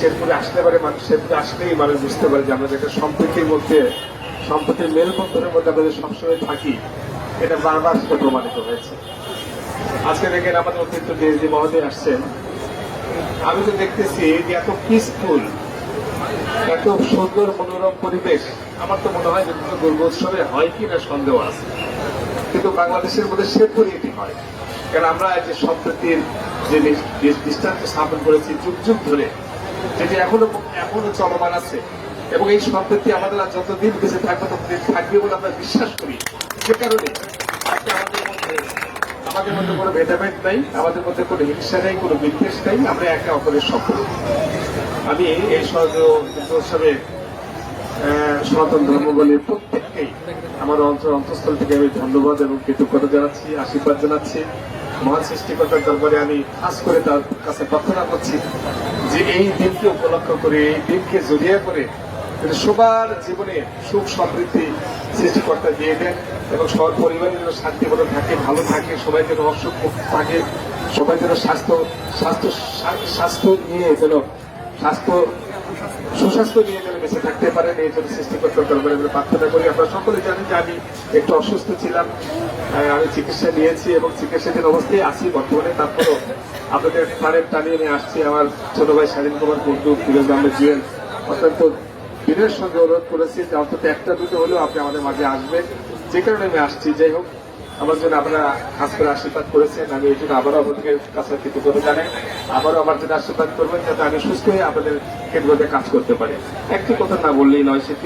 শেরপুরে আসতে পারে মানুষ, শেরপুরে আসলেই মানুষ বুঝতে পারে যে আমরা একটা সম্প্রীতির মধ্যে, সম্প্রীতির মেলবন্ধনের মধ্যে আমরা সবসময় থাকি, এটা বারবার সেটা প্রমাণিত হয়েছে। আজকে দেখেন আমাদের অতিরিক্ত ডিএসডি মহোদয় আসছেন, আমি তো দেখতেছি যে এত পিসফুল, এত সুন্দর মনোরম পরিবেশ। আমার তো মনে হয় যে কোনো দুর্গোৎসবে হয় কি না সন্দেহ আছে, কিন্তু বাংলাদেশের মধ্যে শেরপুরে এটি হয়। কারণ আমরা যে সম্প্রীতির যে দৃষ্টান্ত স্থাপন করেছি যুগ যুগ ধরে, যেটি এখনো চলমান আছে, এবং এই সম্প্রীতি আমাদের আর যতদিন বেঁচে থাকবে ততদিন থাকবে বলে আমরা বিশ্বাস করি। সে কারণে আজকে আমাদের মধ্যে কোনো ভেদাভেদ নাই, আমাদের মধ্যে কোনো হিংসা নেই, কোনো বিদ্বেষ নেই, আমরা একে অপরের সম্পর্ক। আমি এই উৎসবে সনাতন ধর্মবলীর প্রত্যেককেই আমার অন্তঃস্থল থেকে আমি ধন্যবাদ এবং কৃতজ্ঞতা জানাচ্ছি, আশীর্বাদ জানাচ্ছি। মহান সৃষ্টিকর্তার দরবারে আমি খাস করে তার কাছে প্রার্থনা করছি যে এই দিনকে উপলক্ষ করে, এই দিনকে জড়িয়ে করে সবার জীবনে সুখ সমৃদ্ধি সৃষ্টিকর্তা দিয়ে দেন, এবং সবার পরিবারের যেন শান্তিমতো থাকে, ভালো থাকে, সবাই যেন অসুখ মুক্ত থাকে, সবাই যেন স্বাস্থ্য নিয়ে যেন সুস্বাস্থ্য নিয়ে যেন বেঁচে থাকতে পারেন, এই জন্য সৃষ্টিকর্তার দরবারে প্রার্থনা করি। আপনারা সকলে জানেন যে আমি একটু অসুস্থ ছিলাম, আমি চিকিৎসা নিয়েছি এবং চিকিৎসাধীন অবস্থায় আছি বর্তমানে। তারপরও আপনাদের প্রাণের টানিয়ে নিয়ে আসছি আমার ছোট ভাই স্বাধীন কুমার কুন্ডু, ফিরোজ আহমেদ জুয়েল অত্যন্ত দিনের সঙ্গে অনুরোধ করেছি যে অন্তত একটা দুটো হলেও আপনি আমাদের মাঝে আসবেন, যে কারণে আমি আসছি। যাই হোক, আমার জন্য আপনারা খাস করে আশীর্বাদ করেছেন, আমি এই জন্য আবারও আপনাদের কাছে কৃতজ্ঞতা জানাই। আবারও আমার জন্য আশীর্বাদ করবেন যাতে আমি সুস্থ হয়ে আপনাদের কেন্দ্রতে কাজ করতে পারি। একটি কথা না বললেই নয়, সেটি